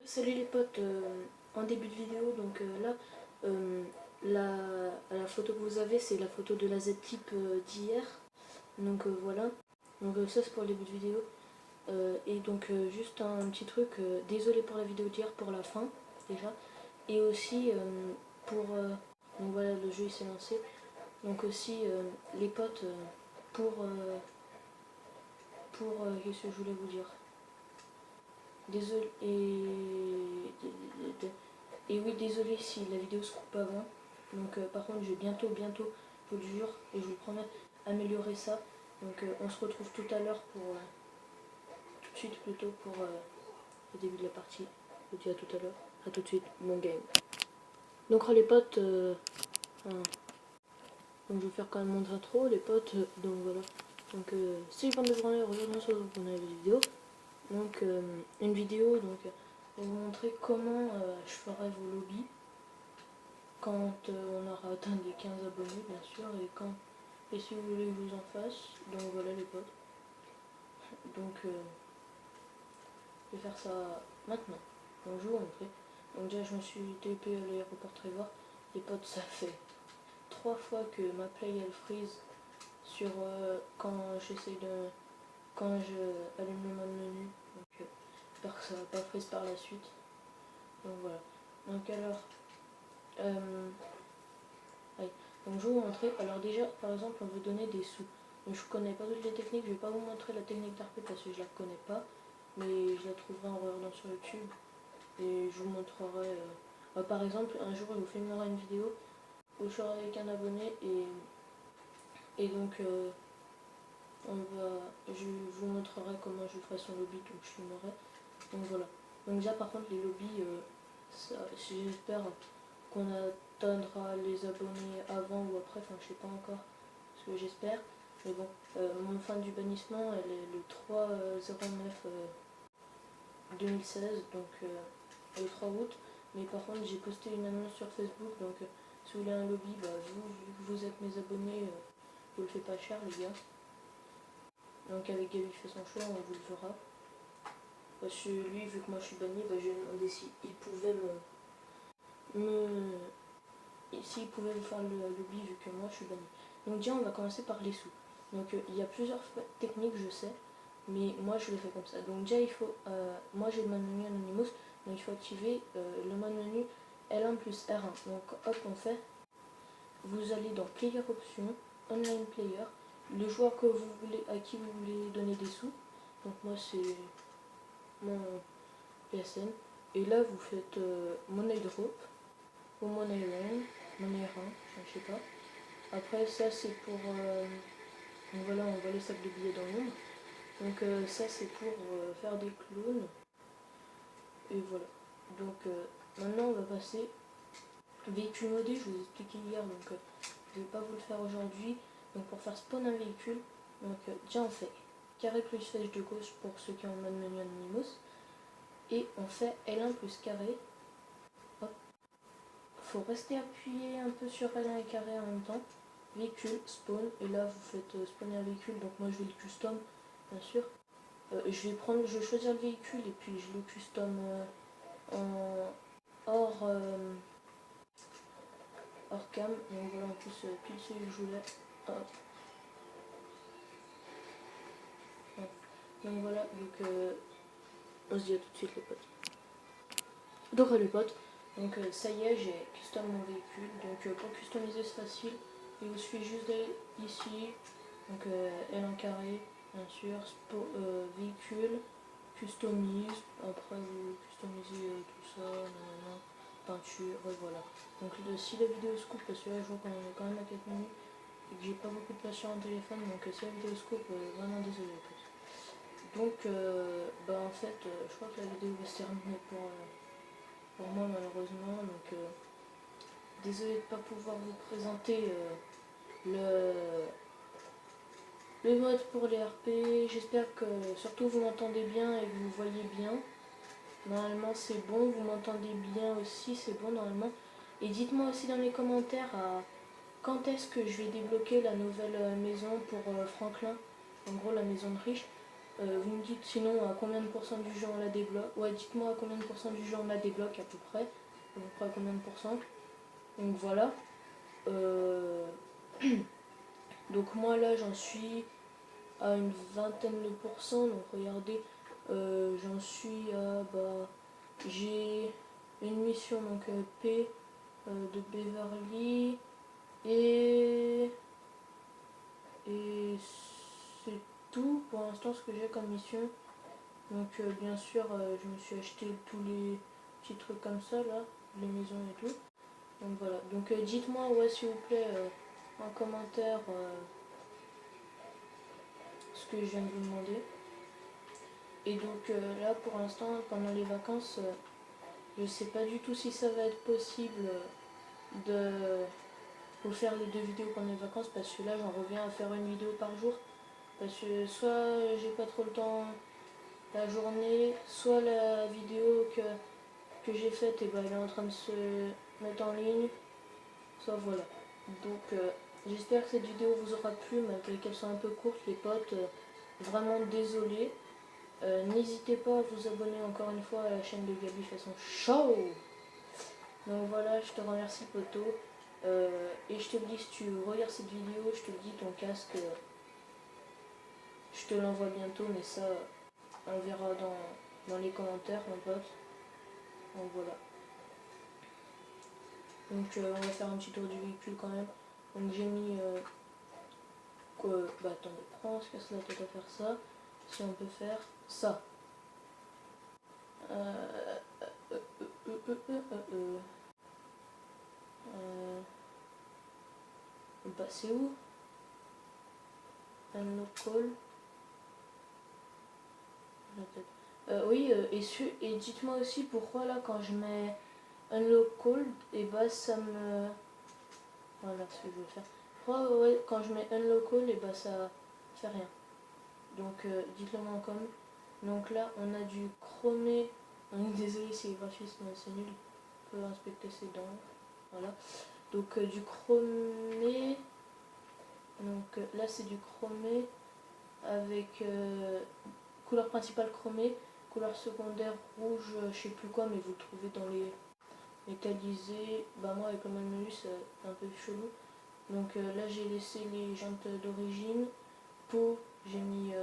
Salut les potes, en début de vidéo, donc là, la photo que vous avez, c'est la photo de la Z-Type d'hier. Donc voilà, donc ça c'est pour le début de vidéo. Et donc juste un petit truc, désolé pour la vidéo d'hier, pour la fin déjà. Et aussi pour, donc voilà, le jeu il s'est lancé. Donc aussi les potes, qu'est-ce que je voulais vous dire? Désolé et oui, désolé si la vidéo se coupe avant. Donc par contre, je vais bientôt, je vous le jure, et je vous promets, améliorer ça. Donc on se retrouve tout à l'heure pour, tout de suite plutôt pour le début de la partie. Je vous dis à tout à l'heure. À tout de suite, bon game. Donc les potes, donc je vais faire quand même mon intro, les potes, donc voilà. Donc si les bandes de branleurs, aujourd'hui on se retrouve pour une vidéo. Donc une vidéo donc pour vous montrer comment je ferai vos lobbies quand on aura atteint les 15 abonnés bien sûr, et si vous voulez que je vous en fasse. Donc voilà les potes. Donc je vais faire ça maintenant. Donc je vais vous montrer. Donc déjà je me suis TP à l'aéroport Trevor. Les potes, ça fait 3 fois que ma play elle freeze sur quand j'essaie de quand je allume le mode menu. Donc j'espère que ça va pas freeze par la suite. Donc voilà. Donc alors ouais. Donc je vais vous montrer. Alors déjà par exemple on veut donner des sous. Donc je connais pas toutes les techniques, je vais pas vous montrer la technique d'RP parce que je la connais pas. Mais je la trouverai en regardant sur YouTube. Et je vous montrerai. Par exemple un jour je vous filmerai une vidéo où je serai avec un abonné et donc je vous montrerai comment je ferai son lobby, donc je filmerai. Donc voilà. Donc déjà par contre les lobbies, j'espère qu'on atteindra les abonnés avant ou après, enfin je sais pas encore ce que j'espère. Mais bon, mon fin du bannissement elle est le 3/09 2016, donc le 3 août. Mais par contre j'ai posté une annonce sur Facebook, donc si vous voulez un lobby, bah, vu que vous êtes mes abonnés, je vous le fais pas cher les gars. Donc avec Gabi fait son choix, on vous le fera. Parce que lui, vu que moi je suis banni, bah, je lui ai demandé s'il pouvait s'il pouvait me faire le lobby vu que moi je suis banni. Donc déjà on va commencer par les sous. Donc il y a plusieurs techniques je sais, mais moi je le fais comme ça. Donc déjà il faut, moi j'ai le mode menu Anonymous, donc il faut activer le mode menu L1 plus R1. Donc hop on fait, vous allez dans Player Options, Online Player, le joueur que vous voulez, à qui vous voulez donner des sous. Donc moi c'est mon PSN. Et là vous faites monnaie drop ou monnaie run, monnaie run, je sais pas. Après ça c'est pour donc voilà, on voit les sacs de billets dans l'ombre. Donc ça c'est pour faire des clones. Et voilà. Donc maintenant on va passer véhicule modé, je vous ai expliqué hier, donc je vais pas vous le faire aujourd'hui. Donc pour faire spawn un véhicule, donc déjà on fait carré plus flèche de gauche pour ceux qui ont le mode menu Anonymous. Et on fait L1 plus carré. Hop. Faut rester appuyé un peu sur L1 et carré en même temps. Véhicule, spawn, et là vous faites spawner un véhicule, donc moi je vais le custom bien sûr. Je vais choisir le véhicule et puis je le custom en hors cam. Donc voilà, en plus pile celui que je voulais. Hop. Hop. Donc voilà, donc on se dit à tout de suite les potes. Donc les potes, donc ça y est, j'ai custom mon véhicule. Donc pour customiser c'est facile, il vous suffit juste d'aller ici, donc L en carré, bien sûr, véhicule, customise, après vous customisez tout ça, nanana, peinture, et voilà. Donc si la vidéo se coupe, parce que là je vois qu'on est quand même à 4 minutes et que j'ai pas beaucoup de place sur un téléphone, donc si la vidéo se coupe, vraiment désolé. Donc en fait, je crois que la vidéo va se terminer pour moi malheureusement, donc désolé de ne pas pouvoir vous présenter le mode pour les RP. J'espère que surtout vous m'entendez bien et que vous voyez bien. Normalement c'est bon, vous m'entendez bien aussi, c'est bon normalement. Et dites-moi aussi dans les commentaires quand est-ce que je vais débloquer la nouvelle maison pour Franklin, en gros la maison de riche. Vous me dites sinon à combien de pourcents du jeu on la débloque. Ouais, dites-moi à combien de pourcents du jeu on la débloque à peu près. À peu près à combien de pourcents. Donc voilà. Donc moi là j'en suis à une vingtaine de pourcents. Donc regardez, j'en suis à... j'ai une mission donc P de Beverly et c'est tout pour l'instant ce que j'ai comme mission. Donc bien sûr je me suis acheté tous les petits trucs comme ça là, les maisons et tout. Donc voilà, donc dites-moi ouais s'il vous plaît en commentaire ce que je viens de vous demander. Et donc là pour l'instant pendant les vacances je sais pas du tout si ça va être possible de vous faire les 2 vidéos pendant les vacances parce que là j'en reviens à faire une vidéo par jour. Parce que soit j'ai pas trop le temps la journée, soit la vidéo que j'ai faite et elle est en train de se mettre en ligne, soit voilà. Donc j'espère que cette vidéo vous aura plu malgré qu'elle soit un peu courte les potes. Vraiment désolé. N'hésitez pas à vous abonner encore une fois à la chaîne de Gabi façon show. Donc voilà, je te remercie poto. Et je te dis si tu regardes cette vidéo, je te dis ton casque, je te l'envoie bientôt, mais ça on verra dans les commentaires mon pote. Donc voilà. Donc on va faire un petit tour du véhicule quand même. Donc j'ai mis attendez, prends, on se casse la tête à faire ça. Si on peut faire ça. Euh, euh, euh, euh, euh, euh, euh, bah c'est où? Unlock call. Oui, et dites-moi aussi pourquoi là quand je mets unlock call, et bah ça me... Voilà ce que je veux faire. Pourquoi ouais, quand je mets unlock call, et bah ça fait rien. Donc dites-le moi en com. Donc là on a du chromé. On est désolé si les graphismes c'est nul. On peut inspecter ses dents. Voilà. Donc du chromé. Donc là c'est du chromé avec couleur principale chromée, couleur secondaire rouge, je sais plus quoi, mais vous le trouvez dans les métallisés. Bah moi avec le Manus c'est un peu chelou. Donc là j'ai laissé les jantes d'origine. Peau, j'ai mis